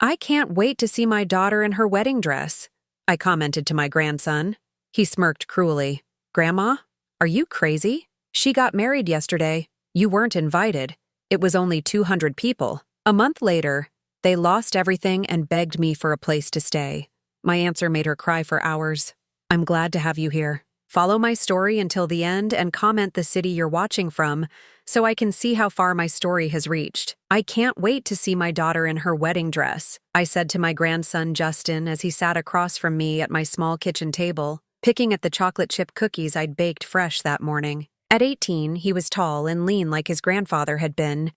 "I can't wait to see my daughter in her wedding dress," I commented to my grandson. He smirked cruelly. "Grandma, are you crazy? She got married yesterday. You weren't invited. It was only 200 people. A month later, they lost everything and begged me for a place to stay." My answer made her cry for hours. "I'm glad to have you here. Follow my story until the end and comment the city you're watching from so I can see how far my story has reached. I can't wait to see my daughter in her wedding dress," I said to my grandson Justin as he sat across from me at my small kitchen table, picking at the chocolate chip cookies I'd baked fresh that morning. At 18, he was tall and lean like his grandfather had been,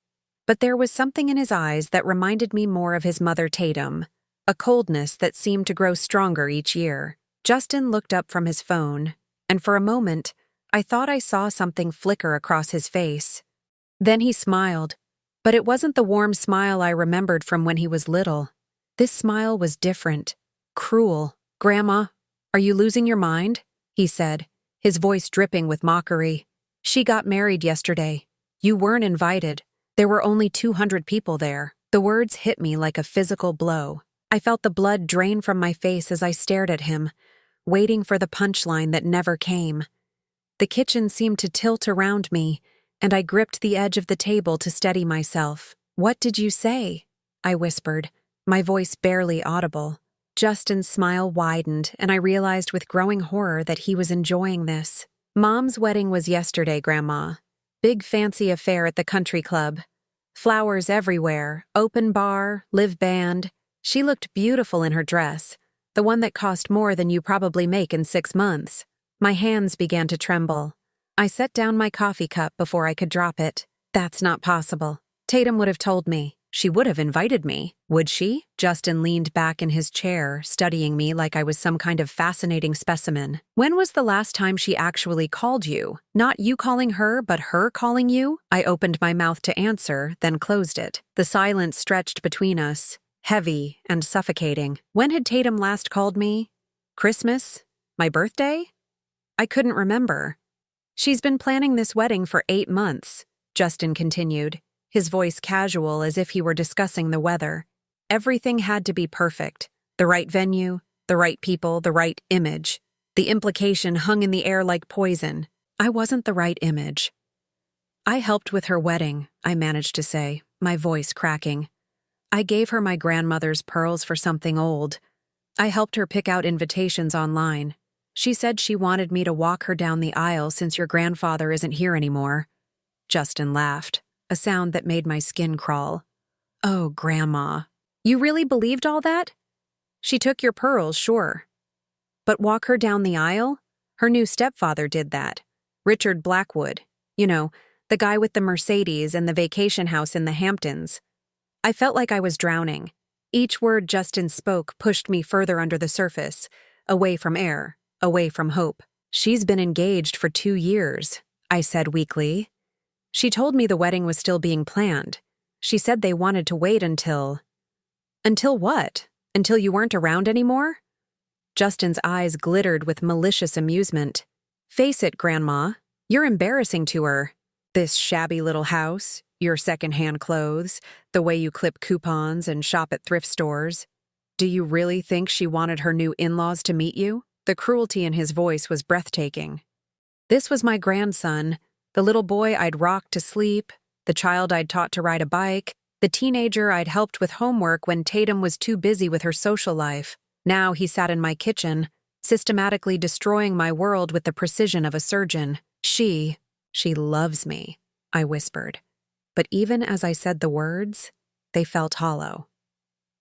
but there was something in his eyes that reminded me more of his mother Tatum, a coldness that seemed to grow stronger each year. Justin looked up from his phone, and for a moment, I thought I saw something flicker across his face. Then he smiled, but it wasn't the warm smile I remembered from when he was little. This smile was different, cruel. "Grandma, are you losing your mind?" he said, his voice dripping with mockery. "She got married yesterday. You weren't invited. There were only 200 people there." The words hit me like a physical blow. I felt the blood drain from my face as I stared at him, waiting for the punchline that never came. The kitchen seemed to tilt around me, and I gripped the edge of the table to steady myself. "What did you say?" I whispered, my voice barely audible. Justin's smile widened, and I realized with growing horror that he was enjoying this. "Mom's wedding was yesterday, Grandma. Big fancy affair at the country club. Flowers everywhere, open bar, live band. She looked beautiful in her dress, the one that cost more than you probably make in 6 months. My hands began to tremble. I set down my coffee cup before I could drop it. "That's not possible. Tatum would have told me. She would have invited me, would she?" Justin leaned back in his chair, studying me like I was some kind of fascinating specimen. "When was the last time she actually called you? Not you calling her, but her calling you?" I opened my mouth to answer, then closed it. The silence stretched between us, heavy and suffocating. When had Tatum last called me? Christmas? My birthday? I couldn't remember. "She's been planning this wedding for 8 months, Justin continued, his voice casual as if he were discussing the weather. Everything had to be perfect. The right venue, the right people, the right image. The implication hung in the air like poison. I wasn't the right image. "I helped with her wedding," I managed to say, my voice cracking. "I gave her my grandmother's pearls for something old. I helped her pick out invitations online. She said she wanted me to walk her down the aisle since your grandfather isn't here anymore." Justin laughed, a sound that made my skin crawl. "Oh, Grandma. You really believed all that? She took your pearls, sure. But walk her down the aisle? Her new stepfather did that. Richard Blackwood. You know, the guy with the Mercedes and the vacation house in the Hamptons." I felt like I was drowning. Each word Justin spoke pushed me further under the surface, away from air, away from hope. "She's been engaged for 2 years, I said weakly. "She told me the wedding was still being planned. She said they wanted to wait until..." "Until what? Until you weren't around anymore?" Justin's eyes glittered with malicious amusement. "Face it, Grandma, you're embarrassing to her. This shabby little house, your secondhand clothes, the way you clip coupons and shop at thrift stores. Do you really think she wanted her new in-laws to meet you?" The cruelty in his voice was breathtaking. This was my grandson, the little boy I'd rocked to sleep, the child I'd taught to ride a bike, the teenager I'd helped with homework when Tatum was too busy with her social life. Now he sat in my kitchen, systematically destroying my world with the precision of a surgeon. She loves me," I whispered. But even as I said the words, they felt hollow.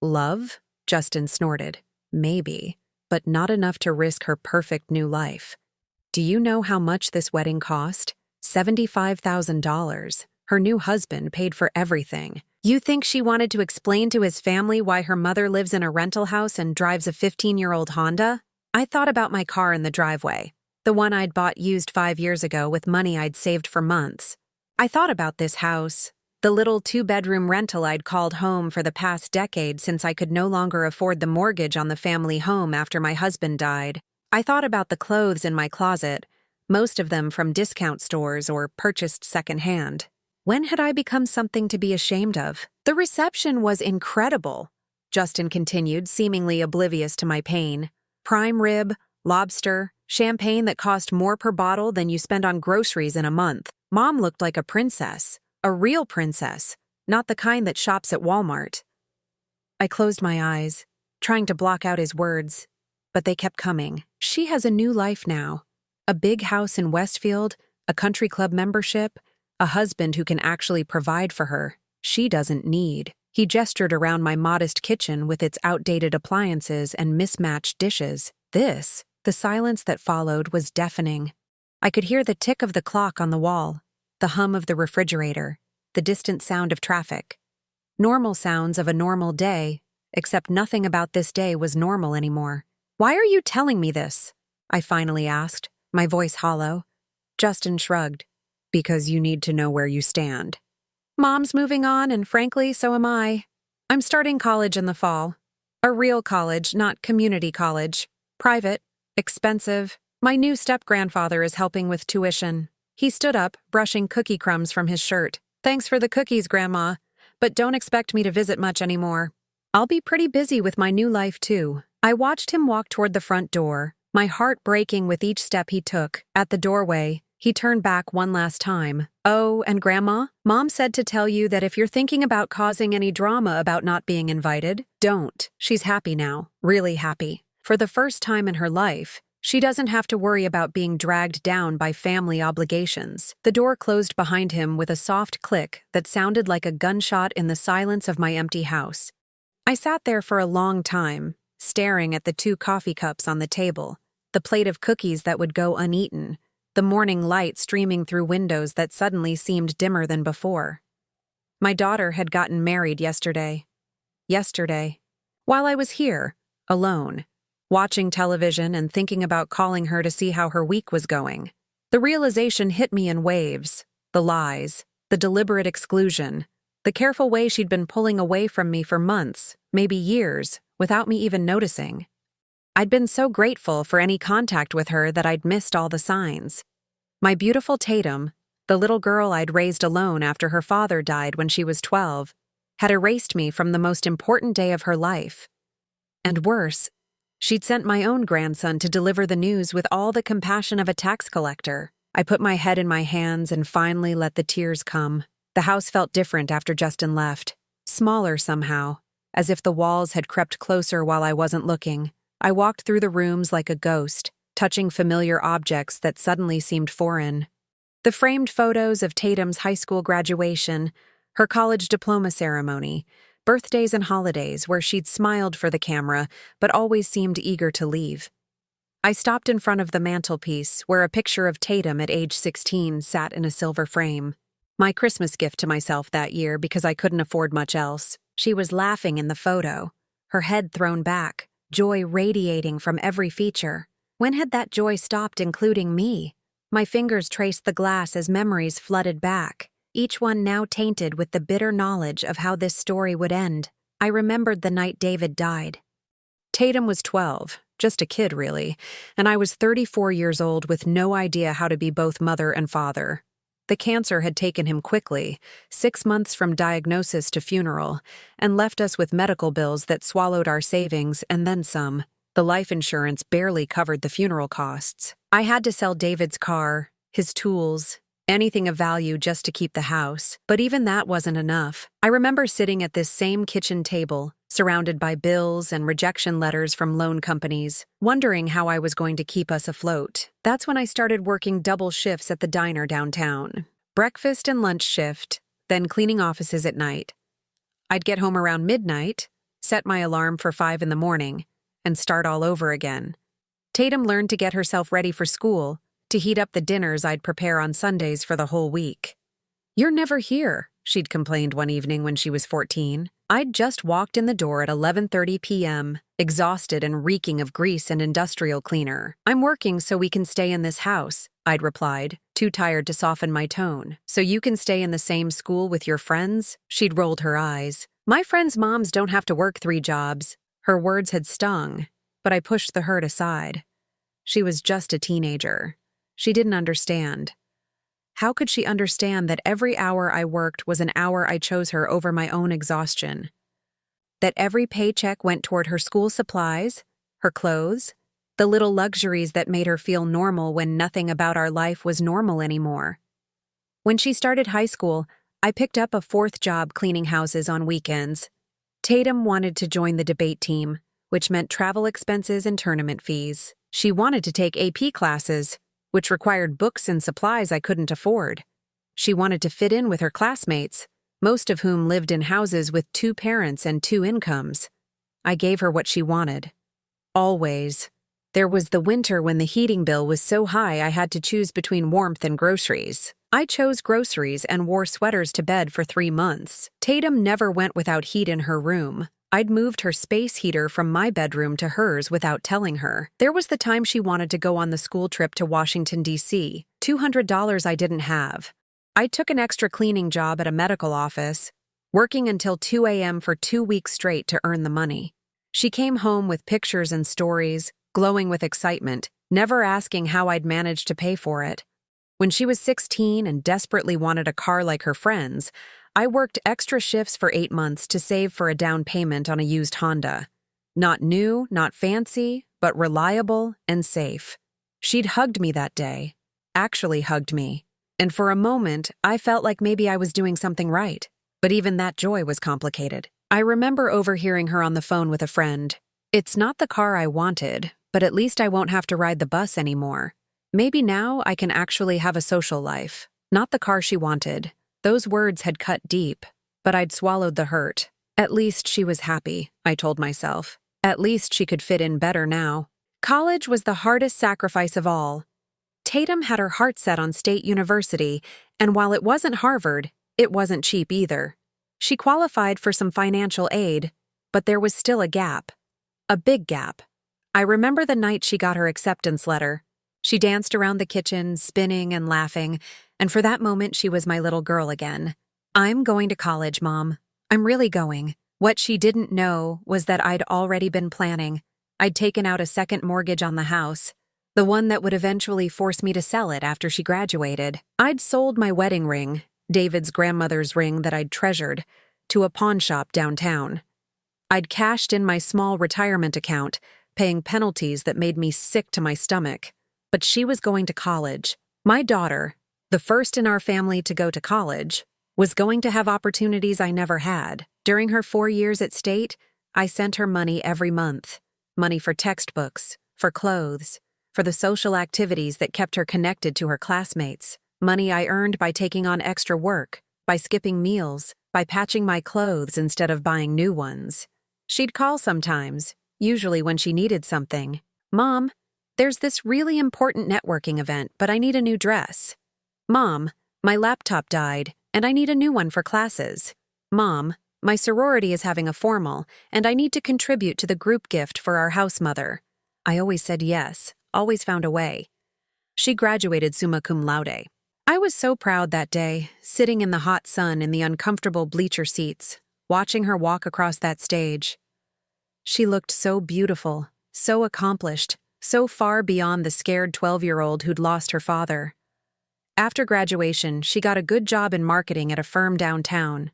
"Love?" Justin snorted. "Maybe, but not enough to risk her perfect new life. Do you know how much this wedding cost? $75,000. Her new husband paid for everything. You think she wanted to explain to his family why her mother lives in a rental house and drives a 15-year-old Honda?" I thought about my car in the driveway, the one I'd bought used 5 years ago with money I'd saved for months. I thought about this house, the little 2-bedroom rental I'd called home for the past decade since I could no longer afford the mortgage on the family home after my husband died. I thought about the clothes in my closet, most of them from discount stores or purchased secondhand. When had I become something to be ashamed of? The reception was incredible. Justin continued, seemingly oblivious to my pain. Prime rib, lobster, champagne that cost more per bottle than you spend on groceries in a month. Mom looked like a princess. A real princess, not the kind that shops at Walmart. I closed my eyes, trying to block out his words, but they kept coming. She has a new life now. A big house in Westfield, a country club membership, a husband who can actually provide for her. She doesn't need. He gestured around my modest kitchen with its outdated appliances and mismatched dishes. The silence that followed was deafening. I could hear the tick of the clock on the wall, the hum of the refrigerator, the distant sound of traffic. Normal sounds of a normal day, except nothing about this day was normal anymore. "Why are you telling me this?" I finally asked, my voice hollow. Justin shrugged. "Because you need to know where you stand." Mom's moving on, and frankly, so am I. I'm starting college in the fall. A real college, not community college. Private, expensive. My new step-grandfather is helping with tuition. He stood up, brushing cookie crumbs from his shirt. "Thanks for the cookies, Grandma, but don't expect me to visit much anymore. I'll be pretty busy with my new life, too." I watched him walk toward the front door, my heart breaking with each step he took. At the doorway, he turned back one last time. "Oh, and Grandma, Mom said to tell you that if you're thinking about causing any drama about not being invited, don't. She's happy now, really happy. For the first time in her life, she doesn't have to worry about being dragged down by family obligations." The door closed behind him with a soft click that sounded like a gunshot in the silence of my empty house. I sat there for a long time, staring at the 2 coffee cups on the table, the plate of cookies that would go uneaten, the morning light streaming through windows that suddenly seemed dimmer than before. My daughter had gotten married yesterday. While I was here, alone, watching television and thinking about calling her to see how her week was going. The realization hit me in waves. The lies, the deliberate exclusion, the careful way she'd been pulling away from me for months, maybe years, without me even noticing. I'd been so grateful for any contact with her that I'd missed all the signs. My beautiful Tatum, the little girl I'd raised alone after her father died when she was 12, had erased me from the most important day of her life. And worse, she'd sent my own grandson to deliver the news with all the compassion of a tax collector. I put my head in my hands and finally let the tears come. The house felt different after Justin left. Smaller somehow, as if the walls had crept closer while I wasn't looking. I walked through the rooms like a ghost, touching familiar objects that suddenly seemed foreign. The framed photos of Tatum's high school graduation, her college diploma ceremony, birthdays and holidays where she'd smiled for the camera but always seemed eager to leave. I stopped in front of the mantelpiece where a picture of Tatum at age 16 sat in a silver frame. My Christmas gift to myself that year because I couldn't afford much else. She was laughing in the photo, her head thrown back, joy radiating from every feature. When had that joy stopped including me? My fingers traced the glass as memories flooded back, each one now tainted with the bitter knowledge of how this story would end. I remembered the night David died. Tatum was 12, just a kid really, and I was 34 years old with no idea how to be both mother and father. The cancer had taken him quickly, 6 months from diagnosis to funeral, and left us with medical bills that swallowed our savings and then some. The life insurance barely covered the funeral costs. I had to sell David's car, his tools, anything of value just to keep the house, but even that wasn't enough. I remember sitting at this same kitchen table, surrounded by bills and rejection letters from loan companies, wondering how I was going to keep us afloat. That's when I started working double shifts at the diner downtown. Breakfast and lunch shift, then cleaning offices at night. I'd get home around midnight, set my alarm for 5 in the morning, and start all over again. Tatum learned to get herself ready for school, to heat up the dinners I'd prepare on Sundays for the whole week. "You're never here," she'd complained one evening when she was 14. I'd just walked in the door at 11:30 p.m., exhausted and reeking of grease and industrial cleaner. "I'm working so we can stay in this house," I'd replied, too tired to soften my tone. "So you can stay in the same school with your friends?" She'd rolled her eyes. "My friends' moms don't have to work 3 jobs. Her words had stung, but I pushed the hurt aside. She was just a teenager. She didn't understand. How could she understand that every hour I worked was an hour I chose her over my own exhaustion? that every paycheck went toward her school supplies, her clothes, the little luxuries that made her feel normal when nothing about our life was normal anymore. When she started high school, I picked up a fourth job cleaning houses on weekends. Tatum wanted to join the debate team, which meant travel expenses and tournament fees. She wanted to take AP classes, which required books and supplies I couldn't afford. She wanted to fit in with her classmates, most of whom lived in houses with 2 parents and 2 incomes. I gave her what she wanted. Always. There was the winter when the heating bill was so high I had to choose between warmth and groceries. I chose groceries and wore sweaters to bed for 3 months. Tatum never went without heat in her room. I'd moved her space heater from my bedroom to hers without telling her. There was the time she wanted to go on the school trip to Washington, D.C. $200 I didn't have. I took an extra cleaning job at a medical office, working until 2 a.m. for 2 weeks straight to earn the money. She came home with pictures and stories, glowing with excitement, never asking how I'd managed to pay for it. When she was 16 and desperately wanted a car like her friends, I worked extra shifts for 8 months to save for a down payment on a used Honda. Not new, not fancy, but reliable and safe. She'd hugged me that day, actually hugged me, and for a moment I felt like maybe I was doing something right. But even that joy was complicated. I remember overhearing her on the phone with a friend. "It's not the car I wanted, but at least I won't have to ride the bus anymore. Maybe now I can actually have a social life." Not the car she wanted. Those words had cut deep, but I'd swallowed the hurt. At least she was happy, I told myself. At least she could fit in better now. College was the hardest sacrifice of all. Tatum had her heart set on State University, and while it wasn't Harvard, it wasn't cheap either. She qualified for some financial aid, but there was still a gap. A big gap. I remember the night she got her acceptance letter. She danced around the kitchen, spinning and laughing, and for that moment she was my little girl again. "I'm going to college, Mom. I'm really going." What she didn't know was that I'd already been planning. I'd taken out a second mortgage on the house, the one that would eventually force me to sell it after she graduated. I'd sold my wedding ring, David's grandmother's ring that I'd treasured, to a pawn shop downtown. I'd cashed in my small retirement account, paying penalties that made me sick to my stomach. But she was going to college. My daughter, the first in our family to go to college, was going to have opportunities I never had. During her 4 years at State, I sent her money every month. Money for textbooks, for clothes, for the social activities that kept her connected to her classmates. Money I earned by taking on extra work, by skipping meals, by patching my clothes instead of buying new ones. She'd call sometimes, usually when she needed something. "Mom, there's this really important networking event, but I need a new dress." "Mom, my laptop died, and I need a new one for classes." "Mom, my sorority is having a formal, and I need to contribute to the group gift for our house mother." I always said yes, always found a way. She graduated summa cum laude. I was so proud that day, sitting in the hot sun in the uncomfortable bleacher seats, watching her walk across that stage. She looked so beautiful, so accomplished, so far beyond the scared 12-year-old who'd lost her father. After graduation, she got a good job in marketing at a firm downtown.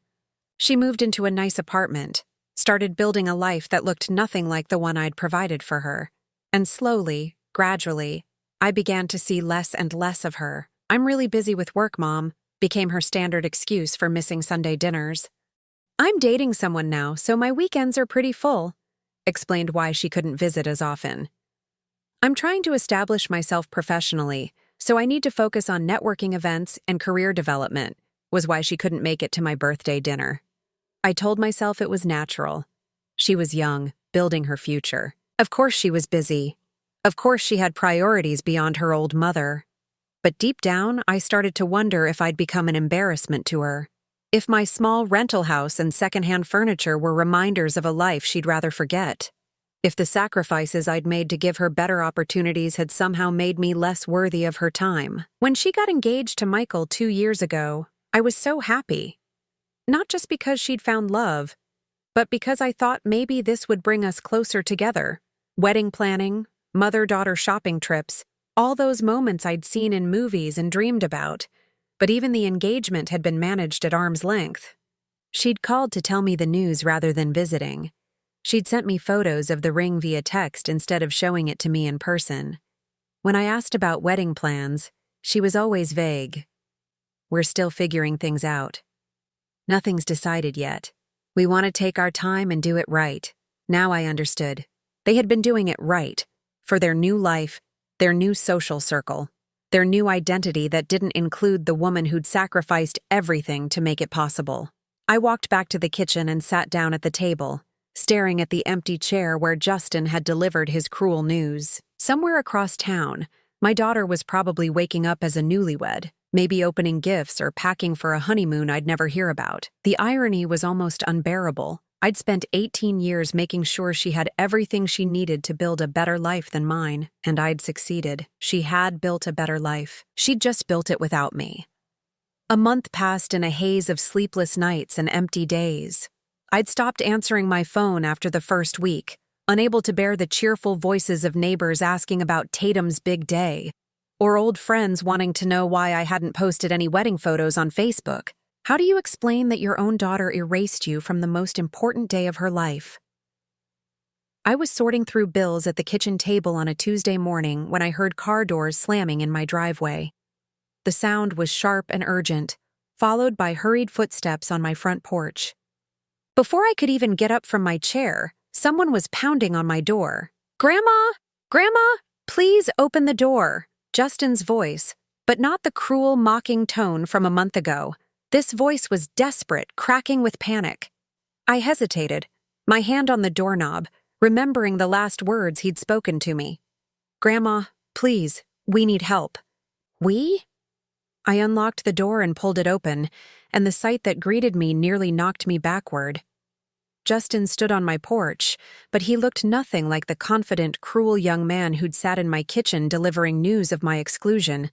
She moved into a nice apartment, started building a life that looked nothing like the one I'd provided for her. And slowly, gradually, I began to see less and less of her. "I'm really busy with work, Mom," became her standard excuse for missing Sunday dinners. "I'm dating someone now, so my weekends are pretty full," explained why she couldn't visit as often. "I'm trying to establish myself professionally, so I need to focus on networking events and career development," was why she couldn't make it to my birthday dinner. I told myself it was natural. She was young, building her future. Of course she was busy. Of course she had priorities beyond her old mother. But deep down, I started to wonder if I'd become an embarrassment to her. If my small rental house and secondhand furniture were reminders of a life she'd rather forget. If the sacrifices I'd made to give her better opportunities had somehow made me less worthy of her time. When she got engaged to Michael 2 years ago, I was so happy. Not just because she'd found love, but because I thought maybe this would bring us closer together. Wedding planning, mother-daughter shopping trips, all those moments I'd seen in movies and dreamed about. But even the engagement had been managed at arm's length. She'd called to tell me the news rather than visiting. She'd sent me photos of the ring via text instead of showing it to me in person. When I asked about wedding plans, she was always vague. We're still figuring things out. Nothing's decided yet. We want to take our time and do it right. Now I understood. They had been doing it right, for their new life, their new social circle, their new identity that didn't include the woman who'd sacrificed everything to make it possible. I walked back to the kitchen and sat down at the table, staring at the empty chair where Justin had delivered his cruel news. Somewhere across town, my daughter was probably waking up as a newlywed, maybe opening gifts or packing for a honeymoon I'd never hear about. The irony was almost unbearable. I'd spent 18 years making sure she had everything she needed to build a better life than mine, and I'd succeeded. She had built a better life. She'd just built it without me. A month passed in a haze of sleepless nights and empty days. I'd stopped answering my phone after the first week, unable to bear the cheerful voices of neighbors asking about Tatum's big day, or old friends wanting to know why I hadn't posted any wedding photos on Facebook. How do you explain that your own daughter erased you from the most important day of her life? I was sorting through bills at the kitchen table on a Tuesday morning when I heard car doors slamming in my driveway. The sound was sharp and urgent, followed by hurried footsteps on my front porch. Before I could even get up from my chair, someone was pounding on my door. "Grandma! Grandma! Please open the door!" Justin's voice, but not the cruel, mocking tone from a month ago. This voice was desperate, cracking with panic. I hesitated, my hand on the doorknob, remembering the last words he'd spoken to me. "Grandma, please, we need help." "We?" I unlocked the door and pulled it open, and the sight that greeted me nearly knocked me backward. Justin stood on my porch, but he looked nothing like the confident, cruel young man who'd sat in my kitchen delivering news of my exclusion.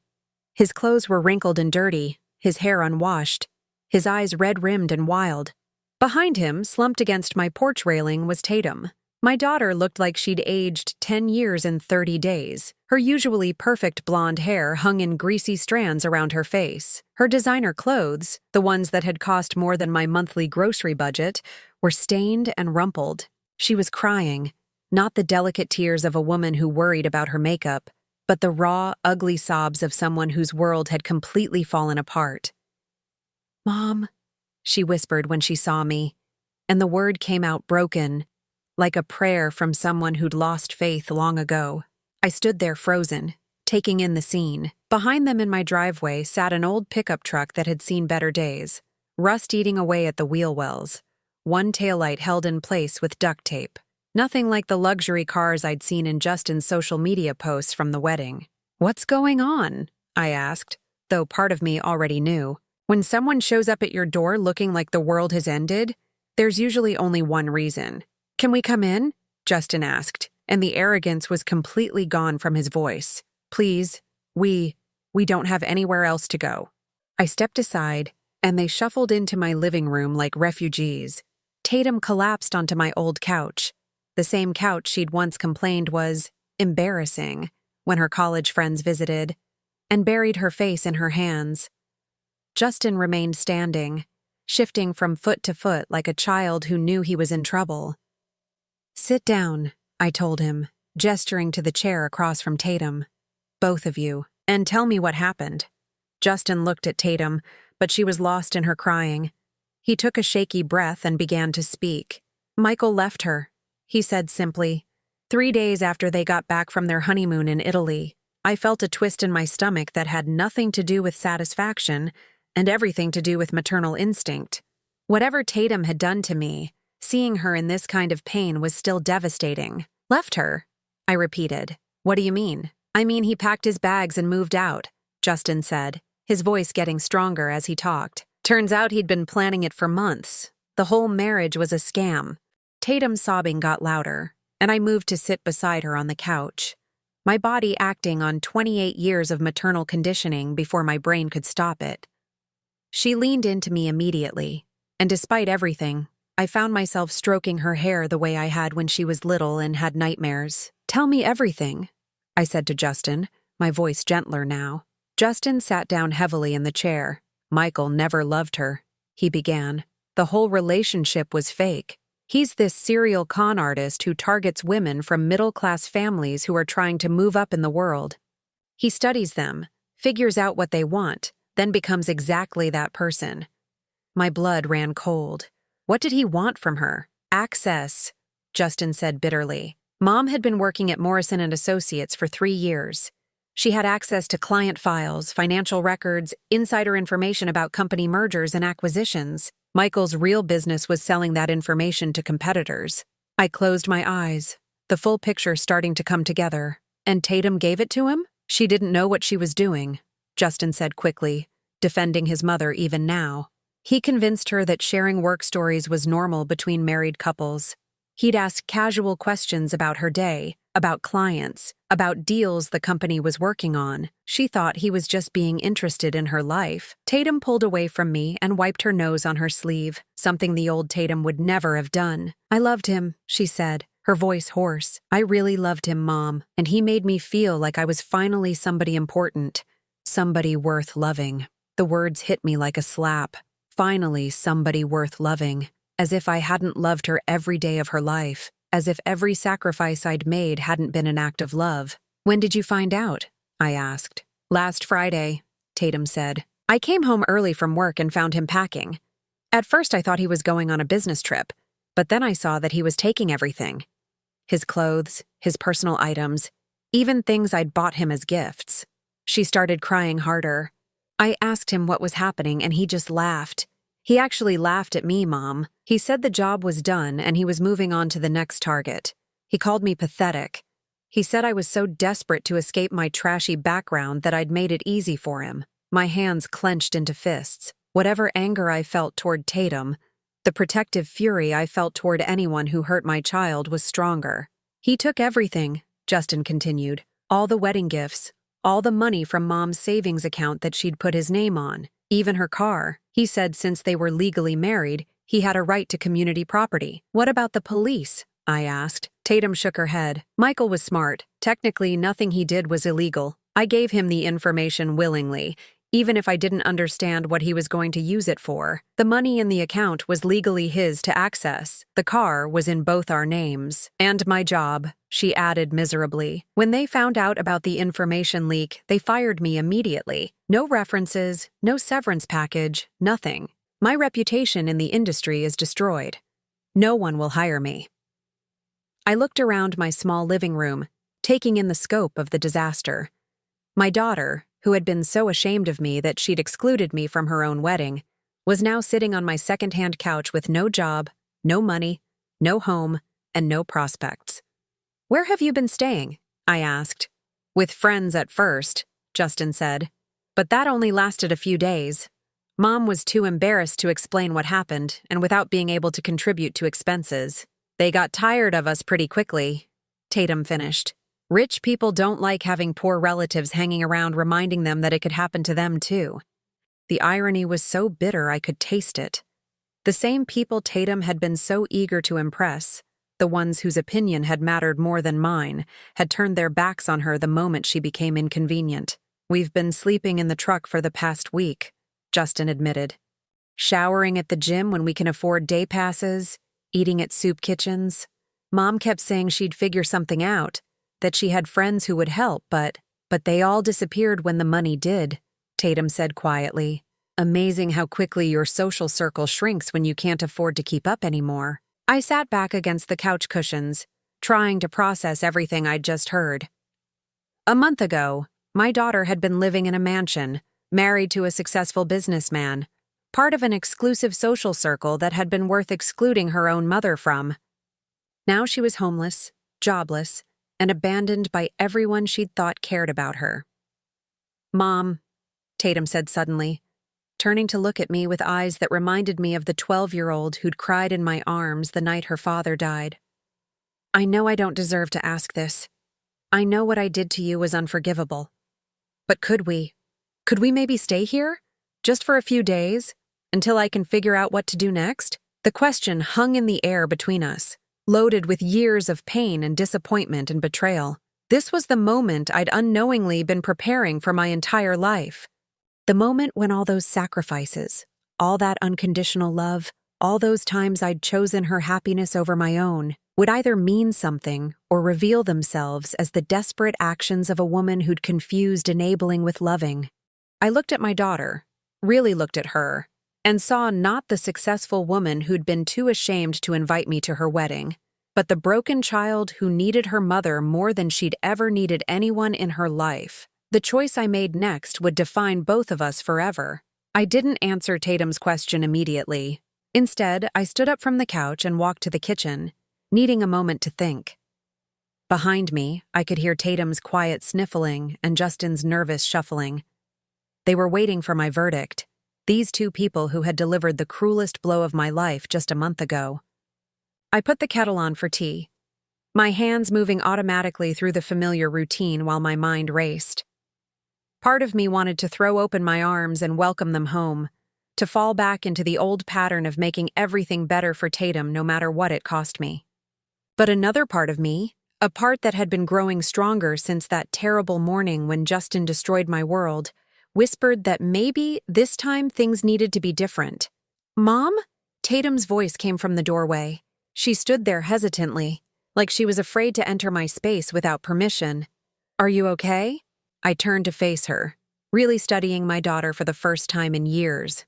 His clothes were wrinkled and dirty, his hair unwashed, his eyes red-rimmed and wild. Behind him, slumped against my porch railing, was Tatum. My daughter looked like she'd aged 10 years in 30 days. Her usually perfect blonde hair hung in greasy strands around her face. Her designer clothes, the ones that had cost more than my monthly grocery budget, were stained and rumpled. She was crying, not the delicate tears of a woman who worried about her makeup, but the raw, ugly sobs of someone whose world had completely fallen apart. "Mom," she whispered when she saw me, and the word came out broken, like a prayer from someone who'd lost faith long ago. I stood there frozen, taking in the scene. Behind them in my driveway sat an old pickup truck that had seen better days, rust eating away at the wheel wells, one taillight held in place with duct tape. Nothing like the luxury cars I'd seen in Justin's social media posts from the wedding. "What's going on?" I asked, though part of me already knew. When someone shows up at your door looking like the world has ended, there's usually only one reason. "Can we come in?" Justin asked, and the arrogance was completely gone from his voice. "Please, we don't have anywhere else to go." I stepped aside, and they shuffled into my living room like refugees. Tatum collapsed onto my old couch, the same couch she'd once complained was embarrassing when her college friends visited, and buried her face in her hands. Justin remained standing, shifting from foot to foot like a child who knew he was in trouble. "Sit down," I told him, gesturing to the chair across from Tatum. "Both of you, and tell me what happened." Justin looked at Tatum, but she was lost in her crying. He took a shaky breath and began to speak. "Michael left her," he said simply. 3 days after they got back from their honeymoon in Italy, I felt a twist in my stomach that had nothing to do with satisfaction and everything to do with maternal instinct. Whatever Tatum had done to me, seeing her in this kind of pain was still devastating. "Left her?" I repeated. "What do you mean?" "I mean he packed his bags and moved out," Justin said, his voice getting stronger as he talked. "Turns out he'd been planning it for months. The whole marriage was a scam." Tatum's sobbing got louder, and I moved to sit beside her on the couch, my body acting on 28 years of maternal conditioning before my brain could stop it. She leaned into me immediately, and despite everything, I found myself stroking her hair the way I had when she was little and had nightmares. "Tell me everything," I said to Justin, my voice gentler now. Justin sat down heavily in the chair. "Michael never loved her," he began. "The whole relationship was fake. He's this serial con artist who targets women from middle-class families who are trying to move up in the world. He studies them, figures out what they want, then becomes exactly that person. My blood ran cold. What did he want from her? Access, Justin said bitterly. Mom had been working at Morrison & Associates for 3 years. She had access to client files, financial records, insider information about company mergers and acquisitions. Michael's real business was selling that information to competitors. I closed my eyes, the full picture starting to come together. And Tatum gave it to him? She didn't know what she was doing, Justin said quickly, defending his mother even now. He convinced her that sharing work stories was normal between married couples. He'd ask casual questions about her day, about clients, about deals the company was working on. She thought he was just being interested in her life. Tatum pulled away from me and wiped her nose on her sleeve, something the old Tatum would never have done. I loved him, she said, her voice hoarse. I really loved him, Mom, and he made me feel like I was finally somebody important, somebody worth loving. The words hit me like a slap. Finally, somebody worth loving. As if I hadn't loved her every day of her life, as if every sacrifice I'd made hadn't been an act of love. When did you find out? I asked. Last Friday, Tatum said. I came home early from work and found him packing. At first I thought he was going on a business trip, but then I saw that he was taking everything. His clothes, his personal items, even things I'd bought him as gifts. She started crying harder. I asked him what was happening and he just laughed. He actually laughed at me, Mom. He said the job was done and he was moving on to the next target. He called me pathetic. He said I was so desperate to escape my trashy background that I'd made it easy for him. My hands clenched into fists. Whatever anger I felt toward Tatum, the protective fury I felt toward anyone who hurt my child was stronger. He took everything, Justin continued. All the wedding gifts, all the money from Mom's savings account that she'd put his name on. Even her car. He said since they were legally married, he had a right to community property. What about the police? I asked. Tatum shook her head. Michael was smart. Technically, nothing he did was illegal. I gave him the information willingly, even if I didn't understand what he was going to use it for. The money in the account was legally his to access. The car was in both our names. And my job, she added miserably. When they found out about the information leak, they fired me immediately. No references, no severance package, nothing. My reputation in the industry is destroyed. No one will hire me. I looked around my small living room, taking in the scope of the disaster. My daughter, who had been so ashamed of me that she'd excluded me from her own wedding, was now sitting on my second-hand couch with no job, no money, no home, and no prospects. Where have you been staying? I asked. With friends at first, Justin said. But that only lasted a few days. Mom was too embarrassed to explain what happened, and without being able to contribute to expenses. They got tired of us pretty quickly, Tatum finished. Rich people don't like having poor relatives hanging around reminding them that it could happen to them too. The irony was so bitter I could taste it. The same people Tatum had been so eager to impress, the ones whose opinion had mattered more than mine, had turned their backs on her the moment she became inconvenient. We've been sleeping in the truck for the past week, Justin admitted. Showering at the gym when we can afford day passes, eating at soup kitchens. Mom kept saying she'd figure something out, that she had friends who would help, but they all disappeared when the money did, Tatum said quietly. Amazing how quickly your social circle shrinks when you can't afford to keep up anymore. I sat back against the couch cushions, trying to process everything I'd just heard. A month ago, my daughter had been living in a mansion, married to a successful businessman, part of an exclusive social circle that had been worth excluding her own mother from. Now she was homeless, jobless, and abandoned by everyone she'd thought cared about her. Mom, Tatum said suddenly, turning to look at me with eyes that reminded me of the 12-year-old who'd cried in my arms the night her father died. I know I don't deserve to ask this. I know what I did to you was unforgivable. But could we maybe stay here? Just for a few days? Until I can figure out what to do next? The question hung in the air between us, loaded with years of pain and disappointment and betrayal. This was the moment I'd unknowingly been preparing for my entire life. The moment when all those sacrifices, all that unconditional love, all those times I'd chosen her happiness over my own, would either mean something or reveal themselves as the desperate actions of a woman who'd confused enabling with loving. I looked at my daughter, really looked at her, and saw not the successful woman who'd been too ashamed to invite me to her wedding, but the broken child who needed her mother more than she'd ever needed anyone in her life. The choice I made next would define both of us forever. I didn't answer Tatum's question immediately. Instead, I stood up from the couch and walked to the kitchen, needing a moment to think. Behind me, I could hear Tatum's quiet sniffling and Justin's nervous shuffling. They were waiting for my verdict, these two people who had delivered the cruelest blow of my life just a month ago. I put the kettle on for tea, my hands moving automatically through the familiar routine while my mind raced. Part of me wanted to throw open my arms and welcome them home, to fall back into the old pattern of making everything better for Tatum no matter what it cost me. But another part of me, a part that had been growing stronger since that terrible morning when Justin destroyed my world, whispered that maybe this time things needed to be different. "Mom?" Tatum's voice came from the doorway. She stood there hesitantly, like she was afraid to enter my space without permission. "Are you okay?" I turned to face her, really studying my daughter for the first time in years.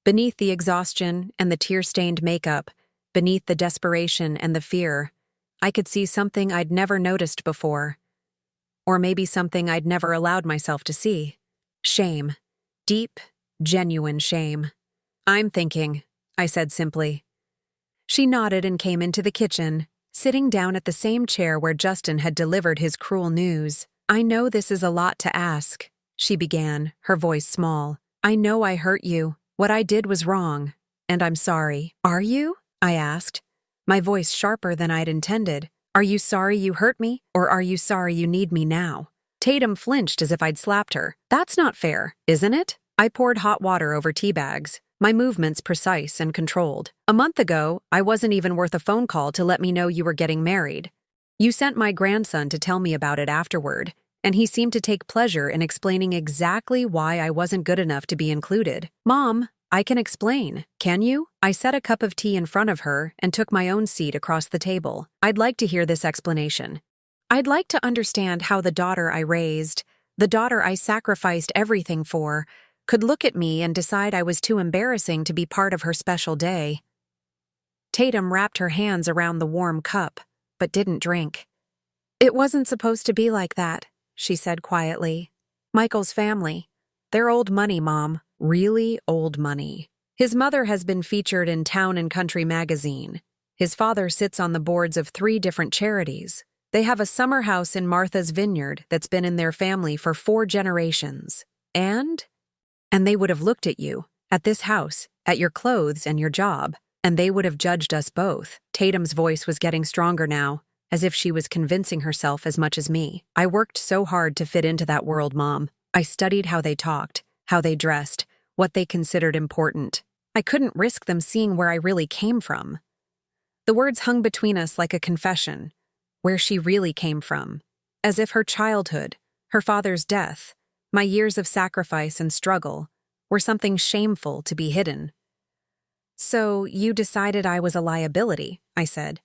Beneath the exhaustion and the tear-stained makeup, beneath the desperation and the fear, I could see something I'd never noticed before. Or maybe something I'd never allowed myself to see. Shame. Deep, genuine shame. "I'm thinking," I said simply. She nodded and came into the kitchen, sitting down at the same chair where Justin had delivered his cruel news. "I know this is a lot to ask," she began, her voice small. "I know I hurt you. What I did was wrong, and I'm sorry." "Are you?" I asked, my voice sharper than I'd intended. "Are you sorry you hurt me, or are you sorry you need me now?" Tatum flinched as if I'd slapped her. "That's not fair, isn't it?" I poured hot water over tea bags, my movements precise and controlled. "A month ago, I wasn't even worth a phone call to let me know you were getting married. You sent my grandson to tell me about it afterward, and he seemed to take pleasure in explaining exactly why I wasn't good enough to be included." "Mom, I can explain, can you?" I set a cup of tea in front of her and took my own seat across the table. "I'd like to hear this explanation. I'd like to understand how the daughter I raised, the daughter I sacrificed everything for, could look at me and decide I was too embarrassing to be part of her special day." Tatum wrapped her hands around the warm cup, but didn't drink. "It wasn't supposed to be like that," she said quietly. "Michael's family. They're old money, Mom. Really old money. His mother has been featured in Town and Country magazine. His father sits on the boards of 3 different charities. They have a summer house in Martha's Vineyard that's been in their family for 4 generations. And they would have looked at you, at this house, at your clothes and your job, and they would have judged us both." Tatum's voice was getting stronger now, as if she was convincing herself as much as me. "I worked so hard to fit into that world, Mom. I studied how they talked, how they dressed, what they considered important. I couldn't risk them seeing where I really came from." The words hung between us like a confession, where she really came from, as if her childhood, her father's death, my years of sacrifice and struggle, were something shameful to be hidden. "So you decided I was a liability," I said.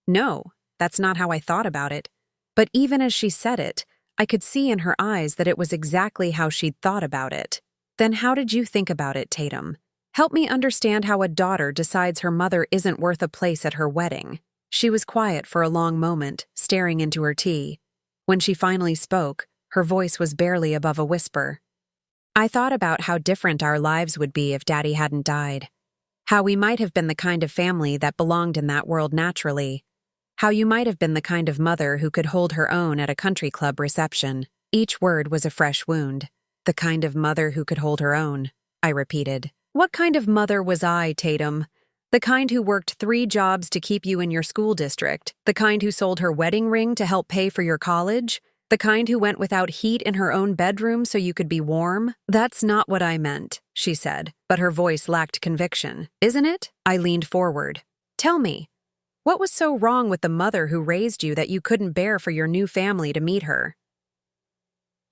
"No, that's not how I thought about it." But even as she said it, I could see in her eyes that it was exactly how she'd thought about it. "Then how did you think about it, Tatum? Help me understand how a daughter decides her mother isn't worth a place at her wedding." She was quiet for a long moment, staring into her tea. When she finally spoke, her voice was barely above a whisper. "I thought about how different our lives would be if Daddy hadn't died. How we might have been the kind of family that belonged in that world naturally. How you might have been the kind of mother who could hold her own at a country club reception." Each word was a fresh wound. "The kind of mother who could hold her own," I repeated. "What kind of mother was I, Tatum? The kind who worked 3 jobs to keep you in your school district? The kind who sold her wedding ring to help pay for your college? The kind who went without heat in her own bedroom so you could be warm?" "That's not what I meant," she said, but her voice lacked conviction. "Isn't it?" I leaned forward. "Tell me, what was so wrong with the mother who raised you that you couldn't bear for your new family to meet her?"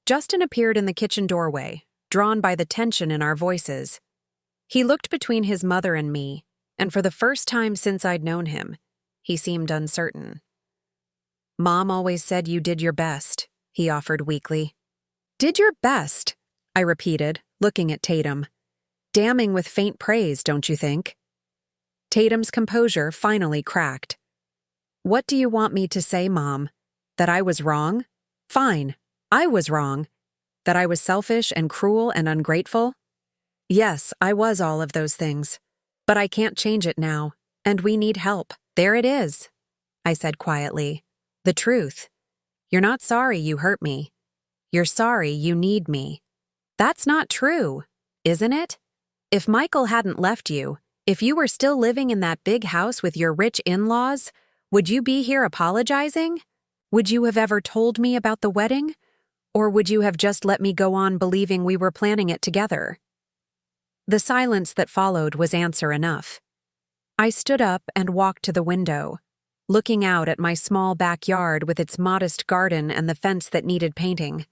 Justin appeared in the kitchen doorway, drawn by the tension in our voices. He looked between his mother and me, and for the first time since I'd known him, he seemed uncertain. Mom always said you did your best, he offered weakly. Did your best, I repeated, looking at Tatum. Damning with faint praise, don't you think? Tatum's composure finally cracked. What do you want me to say, Mom? That I was wrong? Fine, I was wrong. That I was selfish and cruel and ungrateful? Yes, I was all of those things. But I can't change it now, and we need help. There it is, I said quietly. The truth. You're not sorry you hurt me. You're sorry you need me. That's not true, isn't it? If Michael hadn't left you, if you were still living in that big house with your rich in-laws, would you be here apologizing? Would you have ever told me about the wedding? Or would you have just let me go on believing we were planning it together? The silence that followed was answer enough. I stood up and walked to the window, looking out at my small backyard with its modest garden and the fence that needed painting.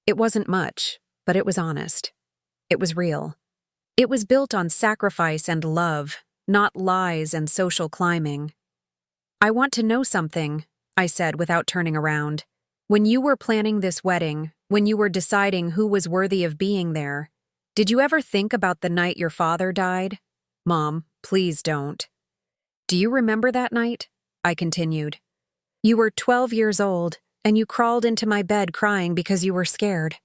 It wasn't much, but it was honest. It was real. It was built on sacrifice and love, not lies and social climbing. I want to know something, I said without turning around. When you were planning this wedding, when you were deciding who was worthy of being there, did you ever think about the night your father died? Mom, please don't. Do you remember that night? I continued. You were 12 years old, and you crawled into my bed crying because you were scared.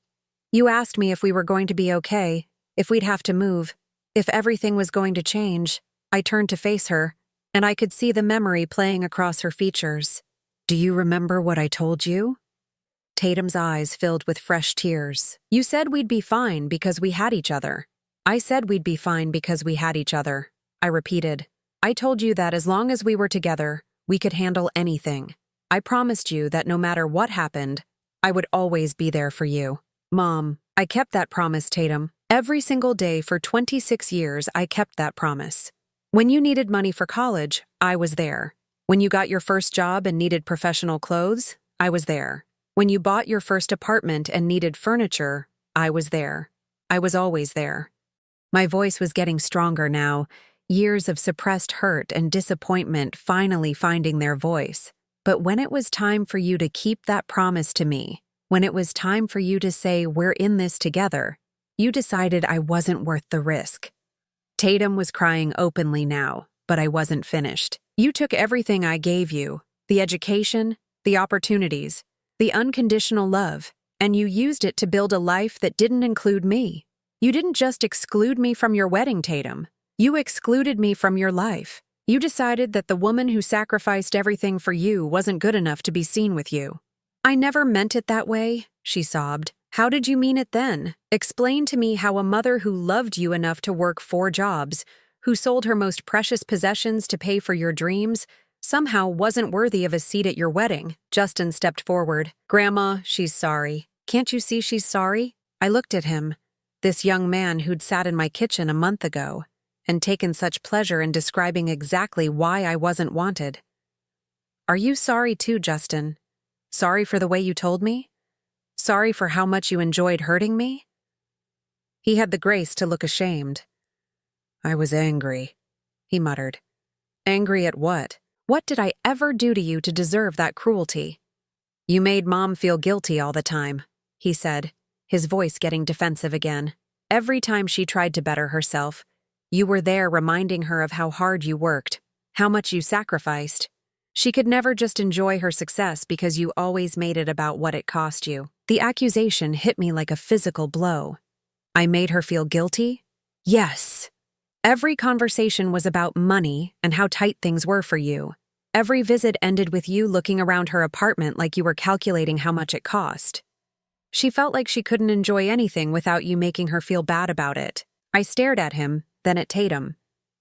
You asked me if we were going to be okay, if we'd have to move, if everything was going to change. I turned to face her, and I could see the memory playing across her features. Do you remember what I told you? Tatum's eyes filled with fresh tears. You said we'd be fine because we had each other. I said we'd be fine because we had each other, I repeated. I told you that as long as we were together, we could handle anything. I promised you that no matter what happened, I would always be there for you. Mom, I kept that promise, Tatum. Every single day for 26 years, I kept that promise. When you needed money for college, I was there. When you got your first job and needed professional clothes, I was there. When you bought your first apartment and needed furniture, I was there. I was always there. My voice was getting stronger now, years of suppressed hurt and disappointment finally finding their voice. But when it was time for you to keep that promise to me, when it was time for you to say we're in this together, you decided I wasn't worth the risk. Tatum was crying openly now, but I wasn't finished. You took everything I gave you, the education, the opportunities, the unconditional love, and you used it to build a life that didn't include me. You didn't just exclude me from your wedding, Tatum. You excluded me from your life. You decided that the woman who sacrificed everything for you wasn't good enough to be seen with you. I never meant it that way, she sobbed. How did you mean it then? Explain to me how a mother who loved you enough to work 4 jobs, who sold her most precious possessions to pay for your dreams, somehow wasn't worthy of a seat at your wedding. Justin stepped forward. Grandma, she's sorry. Can't you see she's sorry? I looked at him, this young man who'd sat in my kitchen a month ago and taken such pleasure in describing exactly why I wasn't wanted. Are you sorry too, Justin? Sorry for the way you told me? Sorry for how much you enjoyed hurting me? He had the grace to look ashamed. I was angry, he muttered. Angry at what? What did I ever do to you to deserve that cruelty? You made Mom feel guilty all the time, he said, his voice getting defensive again. Every time she tried to better herself, you were there reminding her of how hard you worked, how much you sacrificed. She could never just enjoy her success because you always made it about what it cost you. The accusation hit me like a physical blow. I made her feel guilty? Yes. Every conversation was about money and how tight things were for you. Every visit ended with you looking around her apartment like you were calculating how much it cost. She felt like she couldn't enjoy anything without you making her feel bad about it. I stared at him, then at Tatum.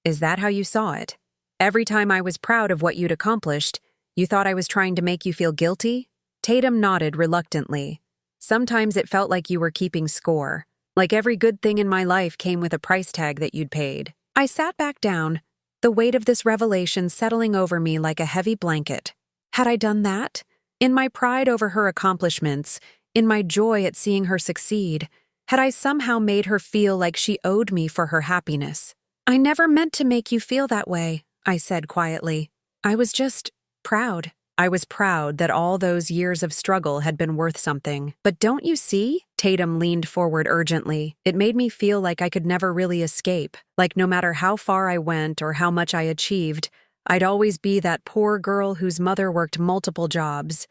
Is that how you saw it? Every time I was proud of what you'd accomplished, you thought I was trying to make you feel guilty? Tatum nodded reluctantly. Sometimes it felt like you were keeping score, like every good thing in my life came with a price tag that you'd paid. I sat back down, the weight of this revelation settling over me like a heavy blanket. Had I done that? In my pride over her accomplishments, in my joy at seeing her succeed, had I somehow made her feel like she owed me for her happiness? I never meant to make you feel that way, I said quietly. I was just proud. I was proud that all those years of struggle had been worth something. But don't you see? Tatum leaned forward urgently. It made me feel like I could never really escape, like no matter how far I went or how much I achieved, I'd always be that poor girl whose mother worked multiple jobs.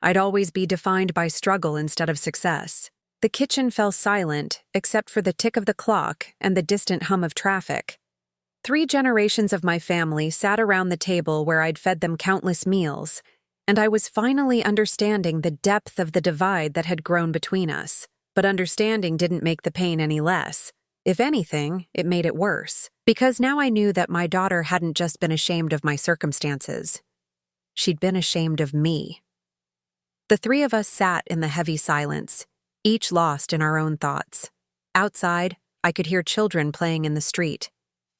I'd always be defined by struggle instead of success. The kitchen fell silent, except for the tick of the clock and the distant hum of traffic. 3 generations of my family sat around the table where I'd fed them countless meals, and I was finally understanding the depth of the divide that had grown between us. But understanding didn't make the pain any less. If anything, it made it worse, because now I knew that my daughter hadn't just been ashamed of my circumstances. She'd been ashamed of me. The 3 of us sat in the heavy silence, each lost in our own thoughts. Outside, I could hear children playing in the street,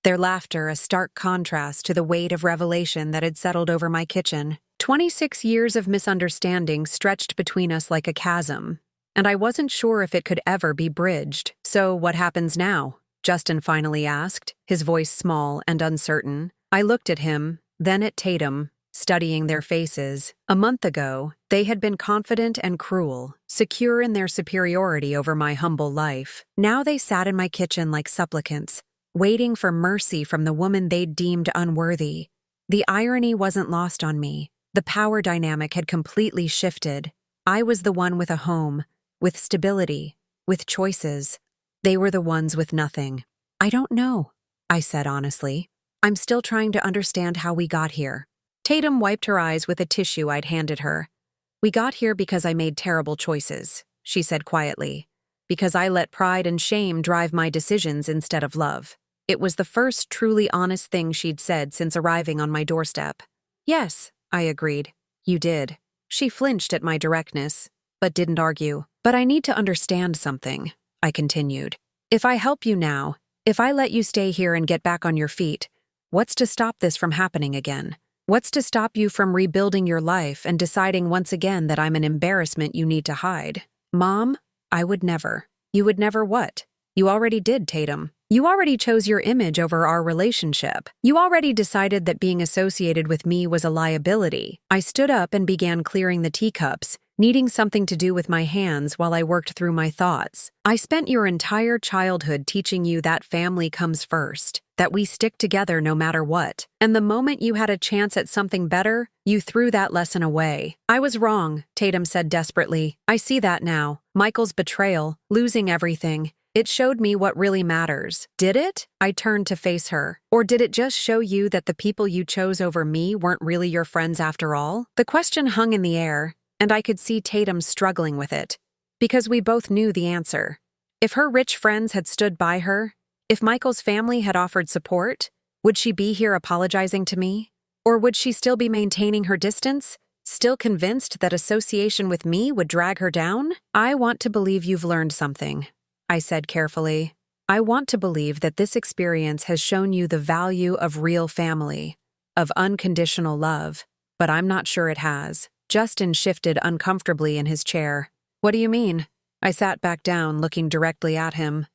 their laughter a stark contrast to the weight of revelation that had settled over my kitchen. 26 years of misunderstanding stretched between us like a chasm, and I wasn't sure if it could ever be bridged. So what happens now? Justin finally asked, his voice small and uncertain. I looked at him, then at Tatum, studying their faces. A month ago, they had been confident and cruel, secure in their superiority over my humble life. Now they sat in my kitchen like supplicants, waiting for mercy from the woman they'd deemed unworthy. The irony wasn't lost on me. The power dynamic had completely shifted. I was the one with a home, with stability, with choices. They were the ones with nothing. I don't know, I said honestly. I'm still trying to understand how we got here. Tatum wiped her eyes with a tissue I'd handed her. We got here because I made terrible choices, she said quietly. Because I let pride and shame drive my decisions instead of love. It was the first truly honest thing she'd said since arriving on my doorstep. Yes, I agreed. You did. She flinched at my directness, but didn't argue. But I need to understand something, I continued. If I help you now, if I let you stay here and get back on your feet, what's to stop this from happening again? What's to stop you from rebuilding your life and deciding once again that I'm an embarrassment you need to hide? Mom, I would never. You would never what? You already did, Tatum. You already chose your image over our relationship. You already decided that being associated with me was a liability. I stood up and began clearing the teacups, needing something to do with my hands while I worked through my thoughts. I spent your entire childhood teaching you that family comes first, that we stick together no matter what. And the moment you had a chance at something better, you threw that lesson away. I was wrong, Tatum said desperately. I see that now. Michael's betrayal, losing everything. It showed me what really matters. Did it? I turned to face her. Or did it just show you that the people you chose over me weren't really your friends after all? The question hung in the air, and I could see Tatum struggling with it, because we both knew the answer. If her rich friends had stood by her, if Michael's family had offered support, would she be here apologizing to me? Or would she still be maintaining her distance, still convinced that association with me would drag her down? I want to believe you've learned something, I said carefully. I want to believe that this experience has shown you the value of real family, of unconditional love, but I'm not sure it has. Justin shifted uncomfortably in his chair. What do you mean? I sat back down, looking directly at him.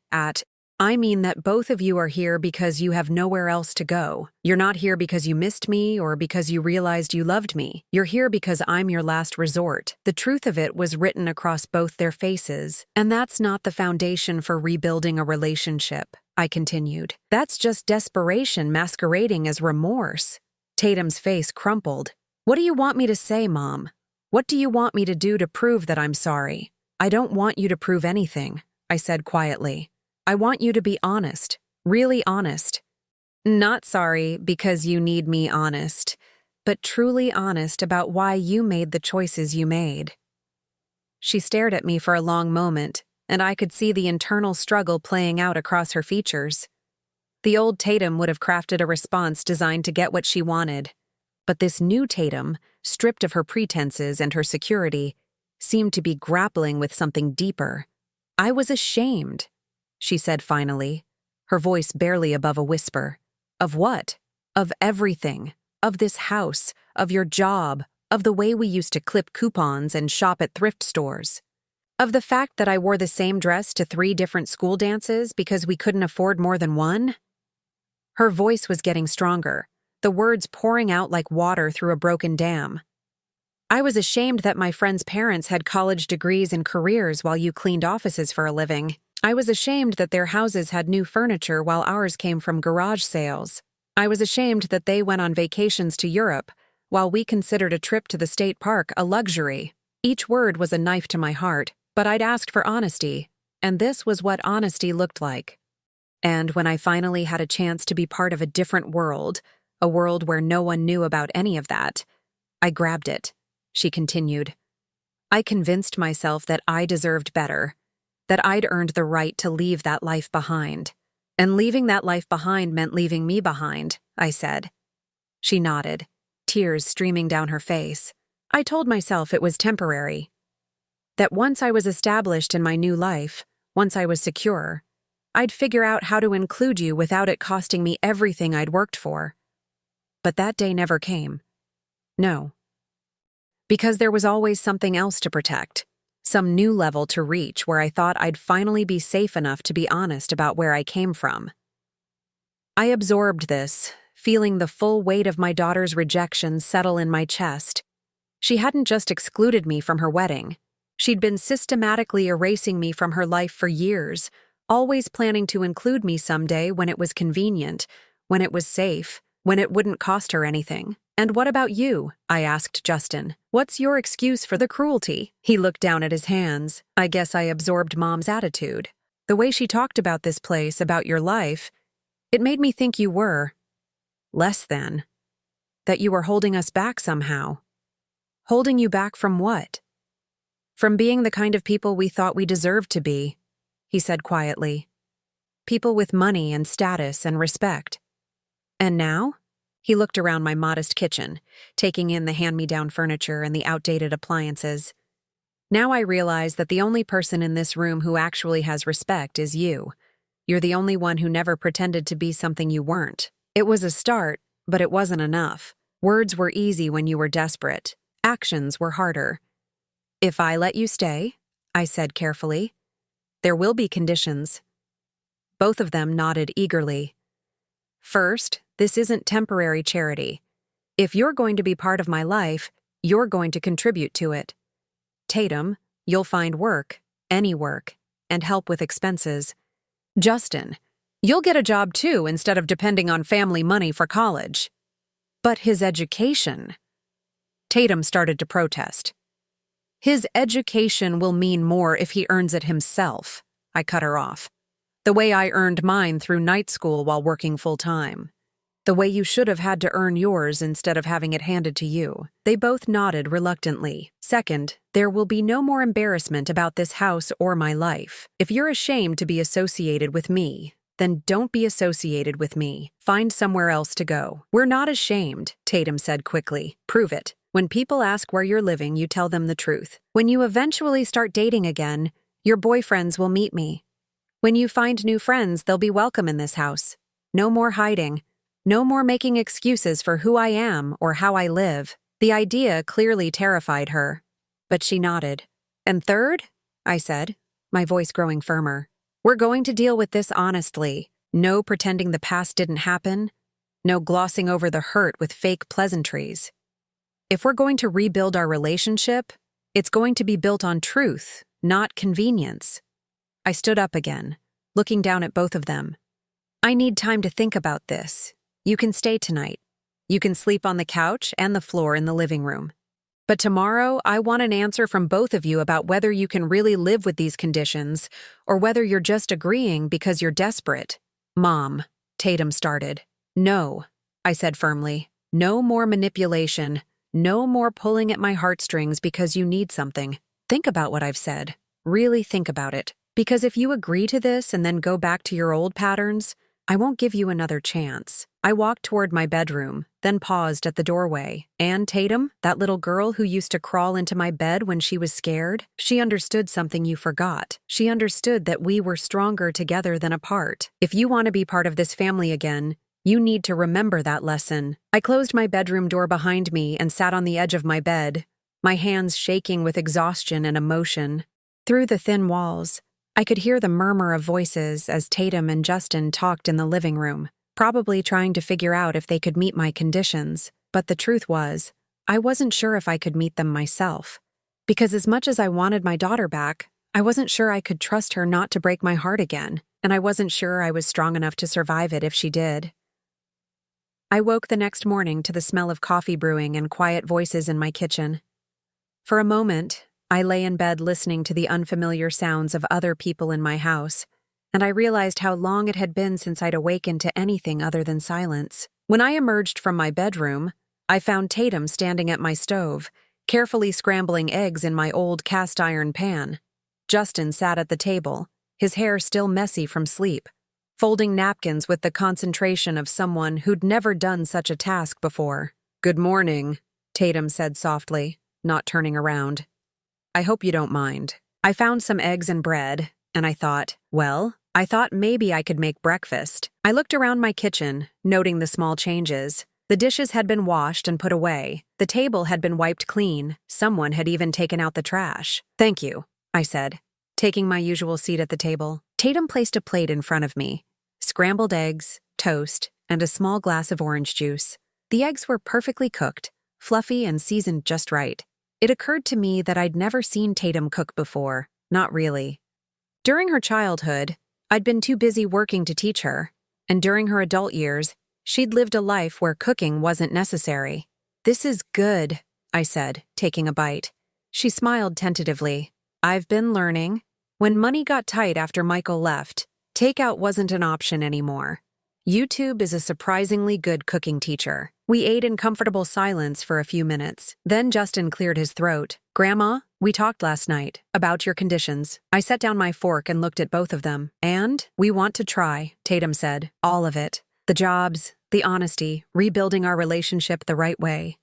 I mean that both of you are here because you have nowhere else to go. You're not here because you missed me or because you realized you loved me. You're here because I'm your last resort. The truth of it was written across both their faces, and that's not the foundation for rebuilding a relationship, I continued. That's just desperation masquerading as remorse. Tatum's face crumpled. What do you want me to say, Mom? What do you want me to do to prove that I'm sorry? I don't want you to prove anything, I said quietly. I want you to be honest, really honest. Not sorry because you need me honest, but truly honest about why you made the choices you made. She stared at me for a long moment, and I could see the internal struggle playing out across her features. The old Tatum would have crafted a response designed to get what she wanted, but this new Tatum, stripped of her pretenses and her security, seemed to be grappling with something deeper. I was ashamed, she said finally, her voice barely above a whisper. Of what? Of everything. Of this house, of your job, of the way we used to clip coupons and shop at thrift stores. Of the fact that I wore the same dress to 3 different school dances because we couldn't afford more than one. Her voice was getting stronger, the words pouring out like water through a broken dam. I was ashamed that my friends' parents had college degrees and careers while you cleaned offices for a living. I was ashamed that their houses had new furniture while ours came from garage sales. I was ashamed that they went on vacations to Europe while we considered a trip to the state park a luxury. Each word was a knife to my heart, but I'd asked for honesty, and this was what honesty looked like. And when I finally had a chance to be part of a different world, a world where no one knew about any of that, I grabbed it. She continued. I convinced myself that I deserved better, that I'd earned the right to leave that life behind. And leaving that life behind meant leaving me behind, I said. She nodded, tears streaming down her face. I told myself it was temporary. That once I was established in my new life, once I was secure, I'd figure out how to include you without it costing me everything I'd worked for. But that day never came. No. Because there was always something else to protect, some new level to reach where I thought I'd finally be safe enough to be honest about where I came from. I absorbed this, feeling the full weight of my daughter's rejection settle in my chest. She hadn't just excluded me from her wedding. She'd been systematically erasing me from her life for years, always planning to include me someday when it was convenient, when it was safe, when it wouldn't cost her anything. And what about you? I asked Justin. What's your excuse for the cruelty? He looked down at his hands. I guess I absorbed Mom's attitude. The way she talked about this place, about your life, it made me think you were less than. That you were holding us back somehow. Holding you back from what? From being the kind of people we thought we deserved to be, he said quietly. People with money and status and respect. And now? He looked around my modest kitchen, taking in the hand-me-down furniture and the outdated appliances. Now I realize that the only person in this room who actually has respect is you. You're the only one who never pretended to be something you weren't. It was a start, but it wasn't enough. Words were easy when you were desperate. Actions were harder. If I let you stay, I said carefully, there will be conditions. Both of them nodded eagerly. First, this isn't temporary charity. If you're going to be part of my life, you're going to contribute to it. Tatum, you'll find work, any work, and help with expenses. Justin, you'll get a job too instead of depending on family money for college. But his education. Tatum started to protest. His education will mean more if he earns it himself. I cut her off. The way I earned mine through night school while working full-time. The way you should have had to earn yours instead of having it handed to you. They both nodded reluctantly. Second, there will be no more embarrassment about this house or my life. If you're ashamed to be associated with me, then don't be associated with me. Find somewhere else to go. We're not ashamed, Tatum said quickly. Prove it. When people ask where you're living, you tell them the truth. When you eventually start dating again, your boyfriends will meet me. When you find new friends, they'll be welcome in this house. No more hiding. No more making excuses for who I am or how I live. The idea clearly terrified her. But she nodded. And third, I said, my voice growing firmer, we're going to deal with this honestly. No pretending the past didn't happen. No glossing over the hurt with fake pleasantries. If we're going to rebuild our relationship, it's going to be built on truth, not convenience. I stood up again, looking down at both of them. I need time to think about this. You can stay tonight. You can sleep on the couch and the floor in the living room. But tomorrow, I want an answer from both of you about whether you can really live with these conditions or whether you're just agreeing because you're desperate. Mom, Tatum started. No, I said firmly. No more manipulation. No more pulling at my heartstrings because you need something. Think about what I've said. Really think about it. Because if you agree to this and then go back to your old patterns, I won't give you another chance. I walked toward my bedroom, then paused at the doorway. Ann Tatum, that little girl who used to crawl into my bed when she was scared, she understood something you forgot. She understood that we were stronger together than apart. If you want to be part of this family again, you need to remember that lesson. I closed my bedroom door behind me and sat on the edge of my bed, my hands shaking with exhaustion and emotion. Through the thin walls, I could hear the murmur of voices as Tatum and Justin talked in the living room. probably trying to figure out if they could meet my conditions, but the truth was, I wasn't sure if I could meet them myself. Because as much as I wanted my daughter back, I wasn't sure I could trust her not to break my heart again, and I wasn't sure I was strong enough to survive it if she did. I woke the next morning to the smell of coffee brewing and quiet voices in my kitchen. For a moment, I lay in bed listening to the unfamiliar sounds of other people in my house, and I realized how long it had been since I'd awakened to anything other than silence. When I emerged from my bedroom, I found Tatum standing at my stove, carefully scrambling eggs in my old cast-iron pan. Justin sat at the table, his hair still messy from sleep, folding napkins with the concentration of someone who'd never done such a task before. "Good morning," Tatum said softly, not turning around. "I hope you don't mind." I found some eggs and bread, and I thought maybe I could make breakfast. I looked around my kitchen, noting the small changes. The dishes had been washed and put away. The table had been wiped clean. Someone had even taken out the trash. "Thank you," I said, taking my usual seat at the table. Tatum placed a plate in front of me. Scrambled eggs, toast, and a small glass of orange juice. The eggs were perfectly cooked, fluffy and seasoned just right. It occurred to me that I'd never seen Tatum cook before. Not really. During her childhood, I'd been too busy working to teach her, and during her adult years, she'd lived a life where cooking wasn't necessary. "This is good," I said, taking a bite. She smiled tentatively. "I've been learning. When money got tight after Michael left, takeout wasn't an option anymore. YouTube is a surprisingly good cooking teacher." We ate in comfortable silence for a few minutes. Then Justin cleared his throat. "Grandma, we talked last night about your conditions." I set down my fork and looked at both of them. "And we want to try," Tatum said. "All of it. The jobs, the honesty, rebuilding our relationship the right way."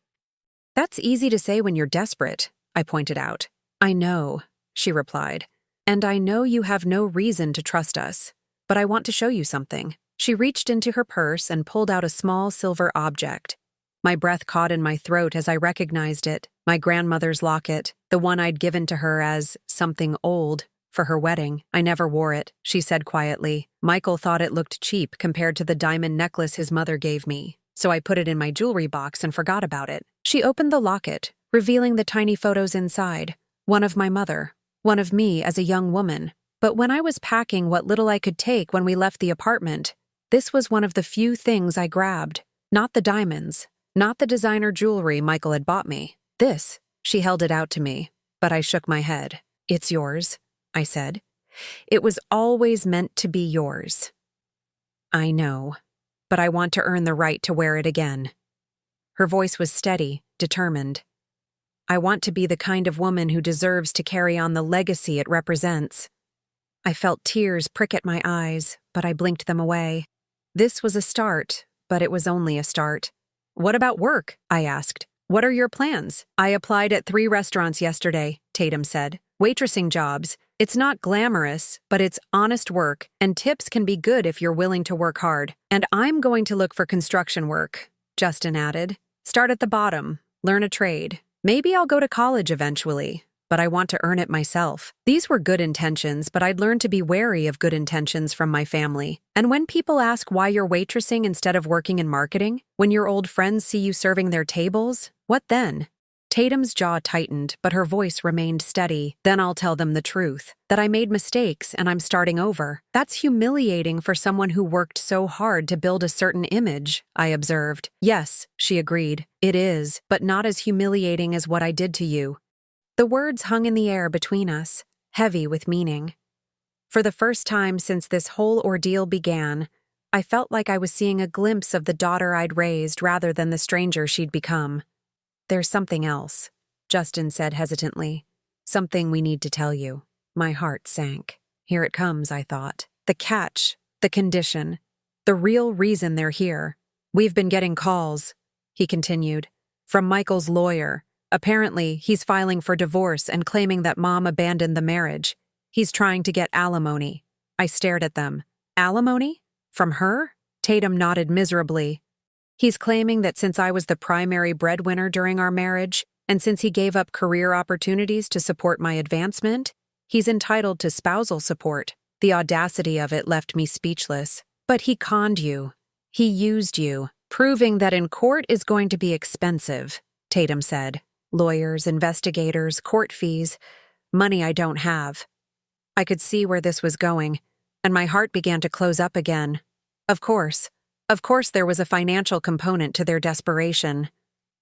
"That's easy to say when you're desperate," I pointed out. "I know," she replied. "And I know you have no reason to trust us. But I want to show you something." She reached into her purse and pulled out a small silver object. My breath caught in my throat as I recognized it. My grandmother's locket, the one I'd given to her as something old for her wedding. "I never wore it," she said quietly. "Michael thought it looked cheap compared to the diamond necklace his mother gave me, so I put it in my jewelry box and forgot about it." She opened the locket, revealing the tiny photos inside. One of my mother, one of me as a young woman. But when I was packing what little I could take when we left the apartment, this was one of the few things I grabbed. Not the diamonds, not the designer jewelry Michael had bought me. This, she held it out to me, but I shook my head. "It's yours," I said. "It was always meant to be yours." "I know, but I want to earn the right to wear it again." Her voice was steady, determined. "I want to be the kind of woman who deserves to carry on the legacy it represents." I felt tears prick at my eyes, but I blinked them away. This was a start, but it was only a start. "What about work?" I asked. "What are your plans?" "I applied at 3 restaurants yesterday," Tatum said. "Waitressing jobs. It's not glamorous, but it's honest work, and tips can be good if you're willing to work hard. And I'm going to look for construction work," Justin added. "Start at the bottom, learn a trade. Maybe I'll go to college eventually, but I want to earn it myself." These were good intentions, but I'd learned to be wary of good intentions from my family. And when people ask why you're waitressing instead of working in marketing, when your old friends see you serving their tables, what then? Tatum's jaw tightened, but her voice remained steady. "Then I'll tell them the truth, that I made mistakes and I'm starting over." "That's humiliating for someone who worked so hard to build a certain image," I observed. "Yes," she agreed. "It is, but not as humiliating as what I did to you." The words hung in the air between us, heavy with meaning. For the first time since this whole ordeal began, I felt like I was seeing a glimpse of the daughter I'd raised rather than the stranger she'd become. "There's something else," Justin said hesitantly. "Something we need to tell you." My heart sank. Here it comes, I thought. The catch, the condition, the real reason they're here. "We've been getting calls," he continued, "from Michael's lawyer. Apparently, he's filing for divorce and claiming that Mom abandoned the marriage. He's trying to get alimony." I stared at them. "Alimony? From her?" Tatum nodded miserably. "He's claiming that since I was the primary breadwinner during our marriage, and since he gave up career opportunities to support my advancement, he's entitled to spousal support." The audacity of it left me speechless. "But he conned you. He used you, proving that in court is going to be expensive, Tatum said. Lawyers, investigators, court fees, money I don't have. I could see where this was going, and my heart began to close up again. Of course there was a financial component to their desperation.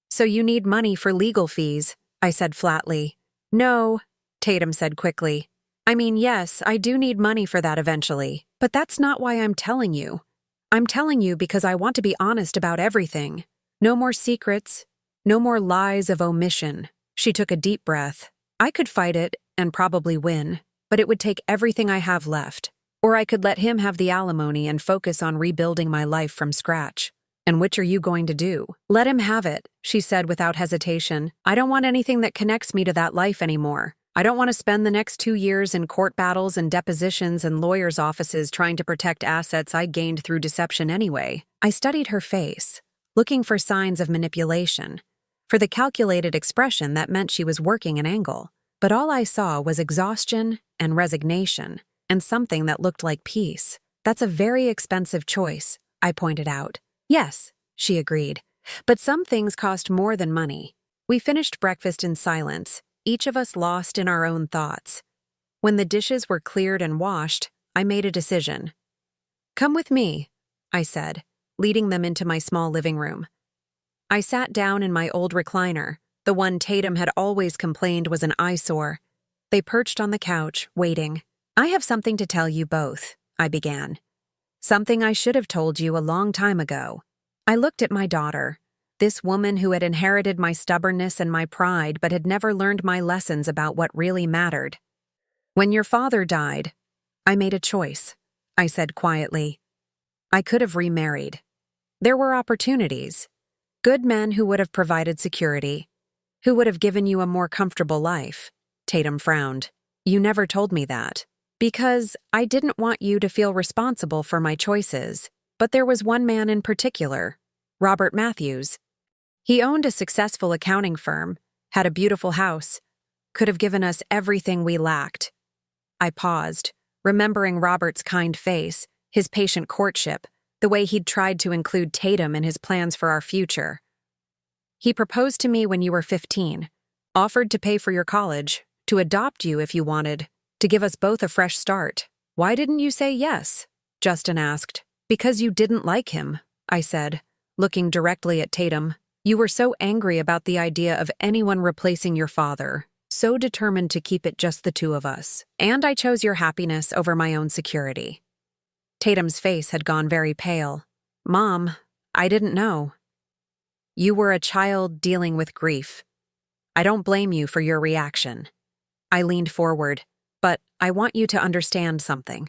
So you need money for legal fees, I said flatly. No, Tatum said quickly. I mean, yes, I do need money for that eventually, but that's not why I'm telling you. I'm telling you because I want to be honest about everything. No more secrets, no more lies of omission. She took a deep breath. I could fight it and probably win, but it would take everything I have left. Or I could let him have the alimony and focus on rebuilding my life from scratch. And which are you going to do? Let him have it, she said without hesitation. I don't want anything that connects me to that life anymore. I don't want to spend the next 2 years in court battles and depositions and lawyers' offices trying to protect assets I gained through deception anyway. I studied her face, looking for signs of manipulation, for the calculated expression that meant she was working an angle. But all I saw was exhaustion and resignation, and something that looked like peace. That's a very expensive choice, I pointed out. Yes, she agreed. But some things cost more than money. We finished breakfast in silence, each of us lost in our own thoughts. When the dishes were cleared and washed, I made a decision. Come with me, I said, leading them into my small living room. I sat down in my old recliner, the one Tatum had always complained was an eyesore. They perched on the couch, waiting. I have something to tell you both, I began. Something I should have told you a long time ago. I looked at my daughter, this woman who had inherited my stubbornness and my pride but had never learned my lessons about what really mattered. When your father died, I made a choice, I said quietly. I could have remarried. There were opportunities. Good men who would have provided security, who would have given you a more comfortable life. Tatum frowned. You never told me that. Because I didn't want you to feel responsible for my choices. But there was one man in particular, Robert Matthews. He owned a successful accounting firm, had a beautiful house, could have given us everything we lacked. I paused, remembering Robert's kind face, his patient courtship, the way he'd tried to include Tatum in his plans for our future. He proposed to me when you were 15, offered to pay for your college, to adopt you if you wanted, to give us both a fresh start. Why didn't you say yes? Justin asked. Because you didn't like him, I said, looking directly at Tatum. You were so angry about the idea of anyone replacing your father, so determined to keep it just the two of us. And I chose your happiness over my own security. Tatum's face had gone very pale. Mom, I didn't know. You were a child dealing with grief. I don't blame you for your reaction. I leaned forward. But I want you to understand something.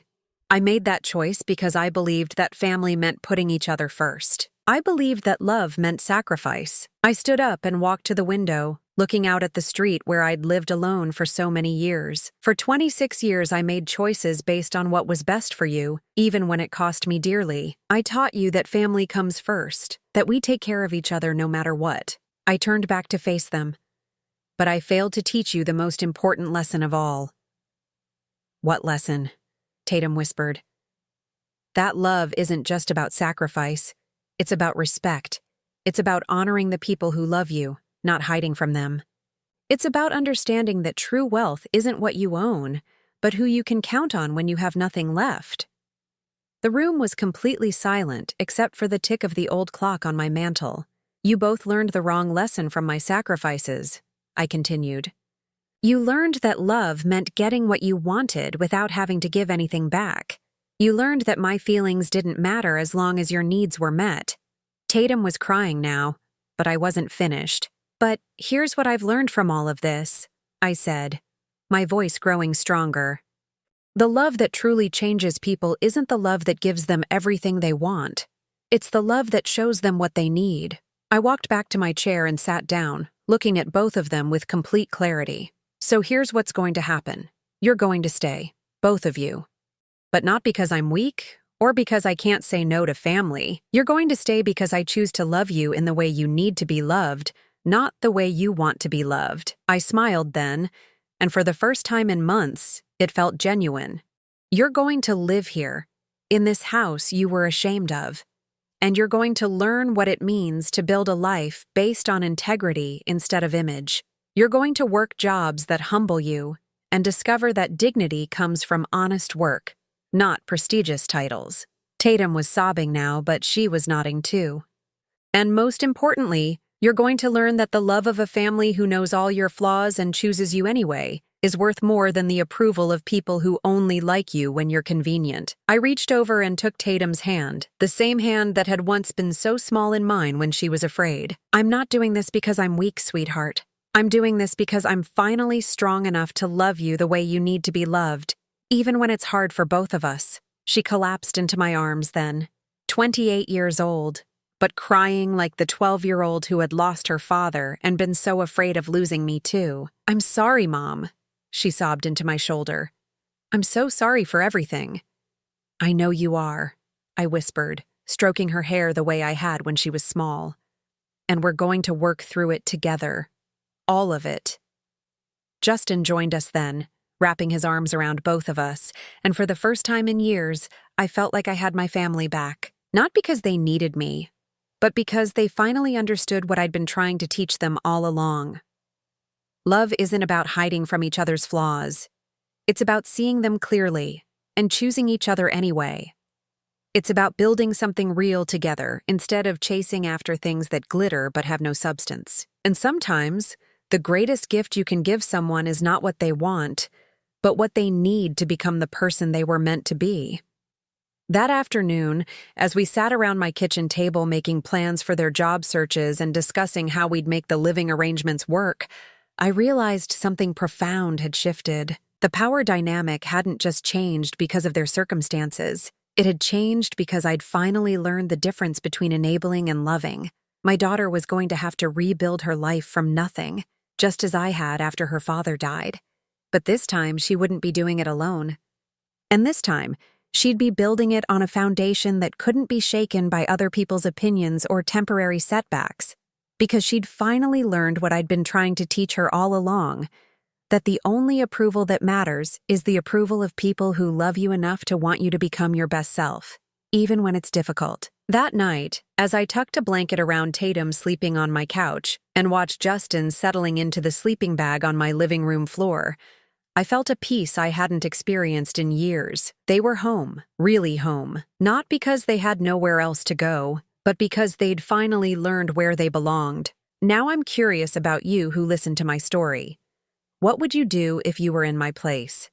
I made that choice because I believed that family meant putting each other first. I believed that love meant sacrifice. I stood up and walked to the window, looking out at the street where I'd lived alone for so many years. For 26 years, I made choices based on what was best for you, even when it cost me dearly. I taught you that family comes first, that we take care of each other no matter what. I turned back to face them. But I failed to teach you the most important lesson of all. What lesson? Tatum whispered. That love isn't just about sacrifice. It's about respect. It's about honoring the people who love you, not hiding from them. It's about understanding that true wealth isn't what you own, but who you can count on when you have nothing left. The room was completely silent except for the tick of the old clock on my mantel. You both learned the wrong lesson from my sacrifices, I continued. You learned that love meant getting what you wanted without having to give anything back. You learned that my feelings didn't matter as long as your needs were met. Tatum was crying now, but I wasn't finished. But here's what I've learned from all of this, I said, my voice growing stronger. The love that truly changes people isn't the love that gives them everything they want. It's the love that shows them what they need. I walked back to my chair and sat down, looking at both of them with complete clarity. So here's what's going to happen. You're going to stay, both of you. But not because I'm weak or because I can't say no to family. You're going to stay because I choose to love you in the way you need to be loved, not the way you want to be loved. I smiled then, and for the first time in months, it felt genuine. You're going to live here, in this house you were ashamed of. and you're going to learn what it means to build a life based on integrity instead of image. You're going to work jobs that humble you and discover that dignity comes from honest work, not prestigious titles. Tatum was sobbing now, but she was nodding too. And most importantly, you're going to learn that the love of a family who knows all your flaws and chooses you anyway is worth more than the approval of people who only like you when you're convenient. I reached over and took Tatum's hand, the same hand that had once been so small in mine when she was afraid. I'm not doing this because I'm weak, sweetheart. I'm doing this because I'm finally strong enough to love you the way you need to be loved, even when it's hard for both of us. She collapsed into my arms then, 28 years old, but crying like the 12-year-old who had lost her father and been so afraid of losing me too. I'm sorry, Mom, she sobbed into my shoulder. I'm so sorry for everything. I know you are, I whispered, stroking her hair the way I had when she was small. And we're going to work through it together. All of it. Justin joined us then, wrapping his arms around both of us, and for the first time in years, I felt like I had my family back. Not because they needed me, but because they finally understood what I'd been trying to teach them all along. Love isn't about hiding from each other's flaws. It's about seeing them clearly and choosing each other anyway. It's about building something real together instead of chasing after things that glitter but have no substance. And sometimes, the greatest gift you can give someone is not what they want, but what they need to become the person they were meant to be. That afternoon, as we sat around my kitchen table making plans for their job searches and discussing how we'd make the living arrangements work, I realized something profound had shifted. The power dynamic hadn't just changed because of their circumstances. It had changed because I'd finally learned the difference between enabling and loving. My daughter was going to have to rebuild her life from nothing, just as I had after her father died. But this time, she wouldn't be doing it alone. And this time, she'd be building it on a foundation that couldn't be shaken by other people's opinions or temporary setbacks, because she'd finally learned what I'd been trying to teach her all along, that the only approval that matters is the approval of people who love you enough to want you to become your best self, even when it's difficult. That night, as I tucked a blanket around Tatum sleeping on my couch and watched Justin settling into the sleeping bag on my living room floor, I felt a peace I hadn't experienced in years. They were home, really home, not because they had nowhere else to go, but because they'd finally learned where they belonged. Now I'm curious about you who listened to my story. What would you do if you were in my place?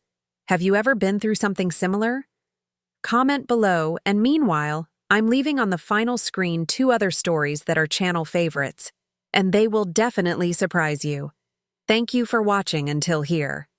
Have you ever been through something similar? Comment below, and meanwhile, I'm leaving on the final screen 2 other stories that are channel favorites, and they will definitely surprise you. Thank you for watching until here.